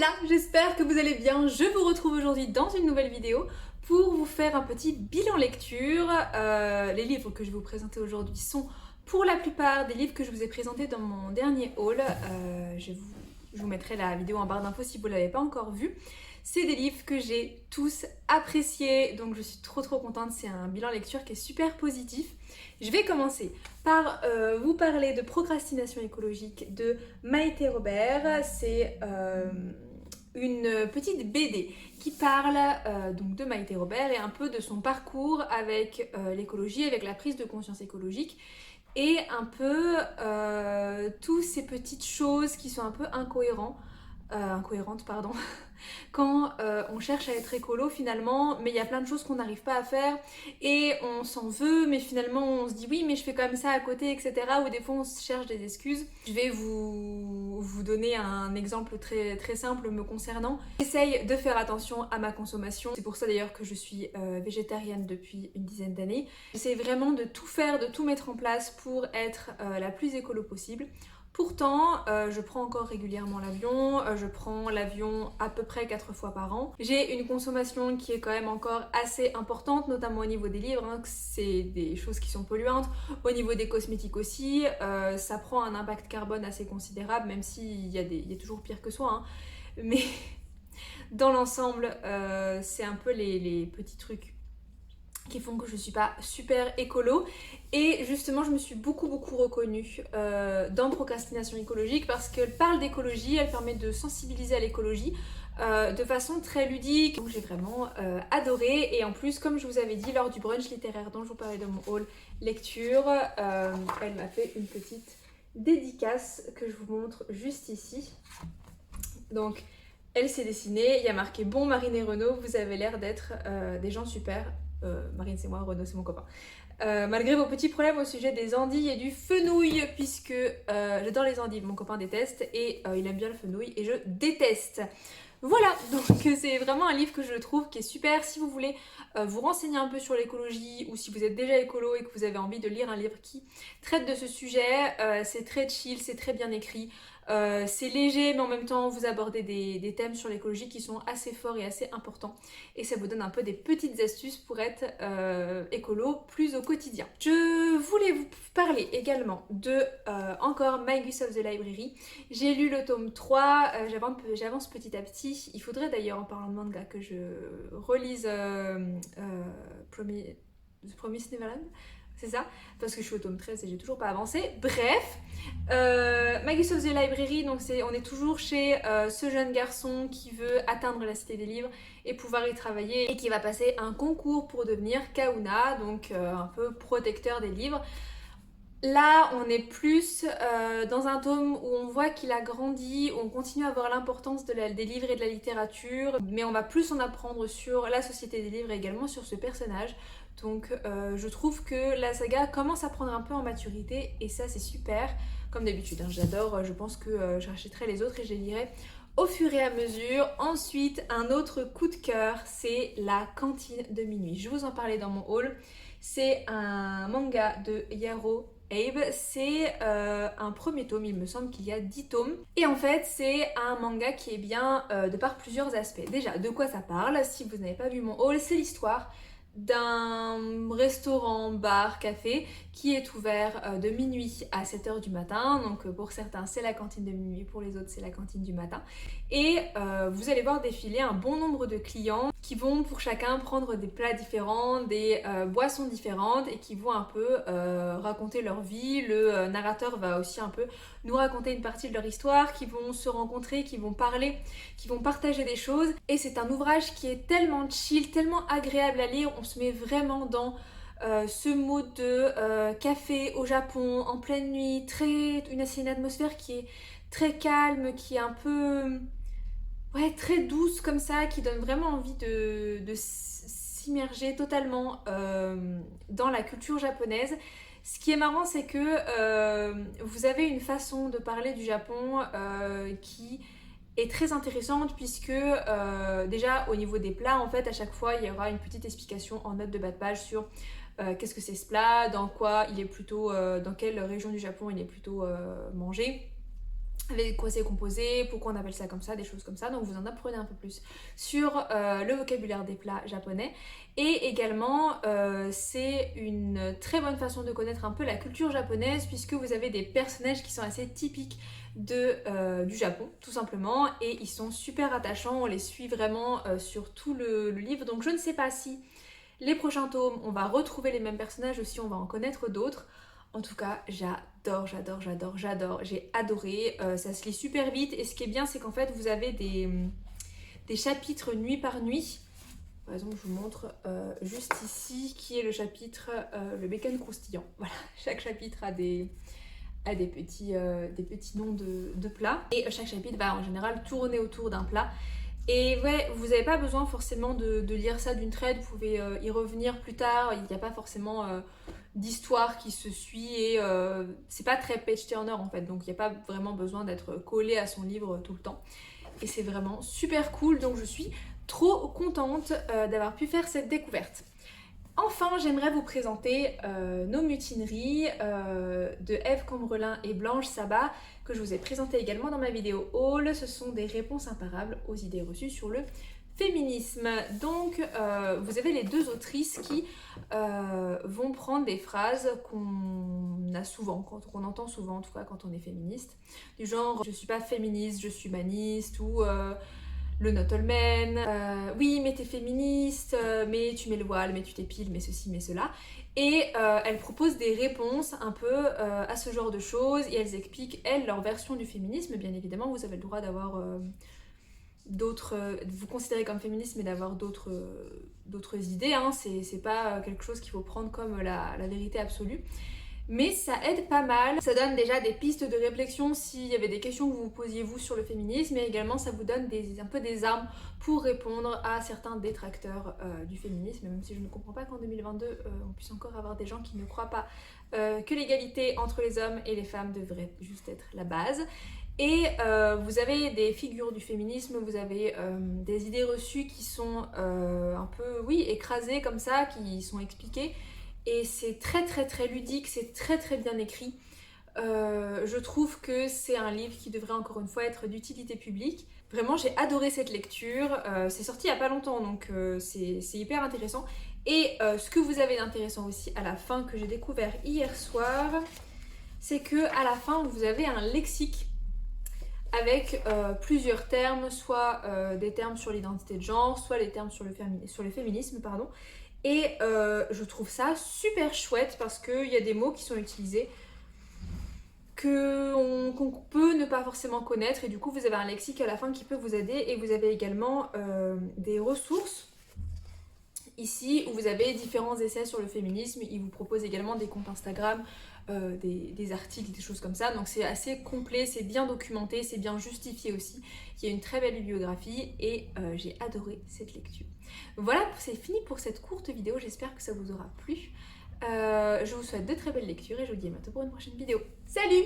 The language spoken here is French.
Voilà, j'espère que vous allez bien. Je vous retrouve aujourd'hui dans une nouvelle vidéo pour vous faire un petit bilan lecture. Les livres que je vais vous présenter aujourd'hui sont pour la plupart des livres que je vous ai présentés dans mon dernier haul. Je vous mettrai la vidéo en barre d'infos si vous ne l'avez pas encore vue. C'est des livres que j'ai tous appréciés, donc je suis trop contente. C'est un bilan lecture qui est super positif. Je vais commencer par vous parler de Procrastination écologique de Maïté Robert. C'est une petite BD qui parle donc de Maïté Robert et un peu de son parcours avec l'écologie, avec la prise de conscience écologique et un peu toutes ces petites choses qui sont un peu incohérentes, quand on cherche à être écolo finalement, mais il y a plein de choses qu'on n'arrive pas à faire et on s'en veut, mais finalement on se dit oui mais je fais quand même ça à côté, etc. Ou des fois on se cherche des excuses. Je vais vous donner un exemple très simple me concernant. J'essaye de faire attention à ma consommation, c'est pour ça d'ailleurs que je suis végétarienne depuis une dizaine d'années. J'essaie vraiment de tout faire, de tout mettre en place pour être la plus écolo possible. Pourtant, je prends encore régulièrement l'avion, je prends l'avion à peu près 4 fois par an. J'ai une consommation qui est quand même encore assez importante, notamment au niveau des livres, hein, c'est des choses qui sont polluantes. Au niveau des cosmétiques aussi, ça prend un impact carbone assez considérable, même s'il y a toujours pire que soi. Hein. Mais dans l'ensemble, c'est un peu les petits trucs qui font que je suis pas super écolo. Et justement je me suis beaucoup reconnue dans Procrastination écologique parce qu'elle parle d'écologie, elle permet de sensibiliser à l'écologie de façon très ludique. Donc j'ai vraiment adoré, et en plus comme je vous avais dit lors du brunch littéraire dont je vous parlais dans mon haul lecture, elle m'a fait une petite dédicace que je vous montre juste ici. Donc elle s'est dessinée, il y a marqué: bon Marine et Renaud, vous avez l'air d'être des gens super. Marine c'est moi, Renaud c'est mon copain. Malgré vos petits problèmes au sujet des andilles et du fenouil, puisque j'adore les andilles, mon copain déteste, et il aime bien le fenouil et je déteste. Voilà, donc c'est vraiment un livre que je trouve qui est super si vous voulez vous renseigner un peu sur l'écologie, ou si vous êtes déjà écolo et que vous avez envie de lire un livre qui traite de ce sujet. C'est très chill, c'est très bien écrit. C'est léger, mais en même temps vous abordez des thèmes sur l'écologie qui sont assez forts et assez importants, et ça vous donne un peu des petites astuces pour être écolo plus au quotidien. Je voulais vous parler également de encore My Gus of the Library. J'ai lu le tome 3, j'avance petit à petit. Il faudrait d'ailleurs, en parlant de manga, que je relise The Promised Neverland, c'est ça, parce que je suis au tome 13 et j'ai toujours pas avancé. Bref, Magus of the Library, donc on est toujours chez ce jeune garçon qui veut atteindre la cité des livres et pouvoir y travailler, et qui va passer un concours pour devenir Kahuna, donc un peu protecteur des livres. Là, on est plus dans un tome où on voit qu'il a grandi, où on continue à voir l'importance des livres et de la littérature, mais on va plus en apprendre sur la société des livres et également sur ce personnage. Donc je trouve que la saga commence à prendre un peu en maturité, et ça c'est super. Comme d'habitude, hein, j'adore, je pense que je rachèterai les autres et je les lirai au fur et à mesure. Ensuite, un autre coup de cœur, c'est La Cantine de minuit. Je vous en parlais dans mon haul. C'est un manga de Yaro Abe, c'est un premier tome, il me semble qu'il y a 10 tomes. Et en fait, c'est un manga qui est bien de par plusieurs aspects. Déjà, de quoi ça parle? Si vous n'avez pas vu mon haul, c'est l'histoire d'un restaurant, bar, café qui est ouvert de minuit à 7h du matin. Donc pour certains c'est la cantine de minuit, pour les autres c'est la cantine du matin. Et vous allez voir défiler un bon nombre de clients qui vont pour chacun prendre des plats différents, des boissons différentes, et qui vont un peu raconter leur vie. Le narrateur va aussi un peu nous raconter une partie de leur histoire, qui vont se rencontrer, qui vont parler, qui vont partager des choses. Et c'est un ouvrage qui est tellement chill, tellement agréable à lire. On se met vraiment dans ce mode de café au Japon en pleine nuit, c'est une atmosphère qui est très calme, qui est un peu très douce comme ça, qui donne vraiment envie de s'immerger totalement dans la culture japonaise. Ce qui est marrant, c'est que vous avez une façon de parler du Japon qui est très intéressante, puisque déjà au niveau des plats, en fait, à chaque fois il y aura une petite explication en note de bas de page sur qu'est-ce que c'est ce plat, dans quoi il est plutôt, dans quelle région du Japon il est plutôt mangé. avec quoi c'est composé, pourquoi on appelle ça comme ça, des choses comme ça. Donc vous en apprenez un peu plus sur le vocabulaire des plats japonais. Et également, c'est une très bonne façon de connaître un peu la culture japonaise, puisque vous avez des personnages qui sont assez typiques du Japon, tout simplement. Et ils sont super attachants, on les suit vraiment sur tout le livre. Donc je ne sais pas si les prochains tomes, on va retrouver les mêmes personnages aussi, on va en connaître d'autres. En tout cas, j'adore, j'adore, j'adore, j'adore. J'ai adoré. Ça se lit super vite. Et ce qui est bien, c'est qu'en fait, vous avez des chapitres nuit par nuit. Par exemple, je vous montre juste ici, qui est le chapitre le bacon croustillant. Voilà, chaque chapitre a des petits noms de plats. Et chaque chapitre va en général tourner autour d'un plat. Et ouais, vous n'avez pas besoin forcément de lire ça d'une traite, vous pouvez y revenir plus tard, il n'y a pas forcément d'histoire qui se suit et c'est pas très page turner en fait, donc il n'y a pas vraiment besoin d'être collé à son livre tout le temps. Et c'est vraiment super cool, donc je suis trop contente d'avoir pu faire cette découverte. Enfin, j'aimerais vous présenter nos mutineries de Ève Cambrelin et Blanche Sabat que je vous ai présentées également dans ma vidéo haul. Ce sont des réponses imparables aux idées reçues sur le féminisme. Donc, vous avez les deux autrices qui vont prendre des phrases qu'on a souvent, qu'on entend souvent, en tout cas quand on est féministe, du genre « je suis pas féministe, je suis humaniste » ou le not all men, oui mais t'es féministe, mais tu mets le voile, mais tu t'épiles, mais ceci, mais cela. Et elles proposent des réponses un peu à ce genre de choses et elles expliquent, elles, leur version du féminisme. Bien évidemment, vous avez le droit d'avoir d'autres, vous considérer comme féministe, mais d'avoir d'autres idées, hein. C'est pas quelque chose qu'il faut prendre comme la vérité absolue. Mais ça aide pas mal, ça donne déjà des pistes de réflexion s'il y avait des questions que vous vous posiez vous sur le féminisme, et également ça vous donne un peu des armes pour répondre à certains détracteurs du féminisme, même si je ne comprends pas qu'en 2022 on puisse encore avoir des gens qui ne croient pas que l'égalité entre les hommes et les femmes devrait juste être la base. Et vous avez des figures du féminisme, vous avez des idées reçues qui sont un peu, oui, écrasées comme ça, qui sont expliquées. Et c'est très très très ludique, c'est très très bien écrit. Je trouve que c'est un livre qui devrait encore une fois être d'utilité publique. Vraiment, j'ai adoré cette lecture. C'est sorti il n'y a pas longtemps, donc c'est hyper intéressant. Et ce que vous avez d'intéressant aussi à la fin, que j'ai découvert hier soir, c'est que à la fin, vous avez un lexique avec plusieurs termes, soit des termes sur l'identité de genre, soit les termes sur le féminisme, pardon. Et je trouve ça super chouette parce qu'il y a des mots qui sont utilisés qu'on peut ne pas forcément connaître, et du coup vous avez un lexique à la fin qui peut vous aider. Et vous avez également des ressources ici où vous avez différents essais sur le féminisme. Ils vous proposent également des comptes Instagram, des articles, des choses comme ça. Donc c'est assez complet, c'est bien documenté, c'est bien justifié aussi. Il y a une très belle bibliographie et j'ai adoré cette lecture. Voilà, c'est fini pour cette courte vidéo, j'espère que ça vous aura plu. Je vous souhaite de très belles lectures et je vous dis à bientôt pour une prochaine vidéo. Salut!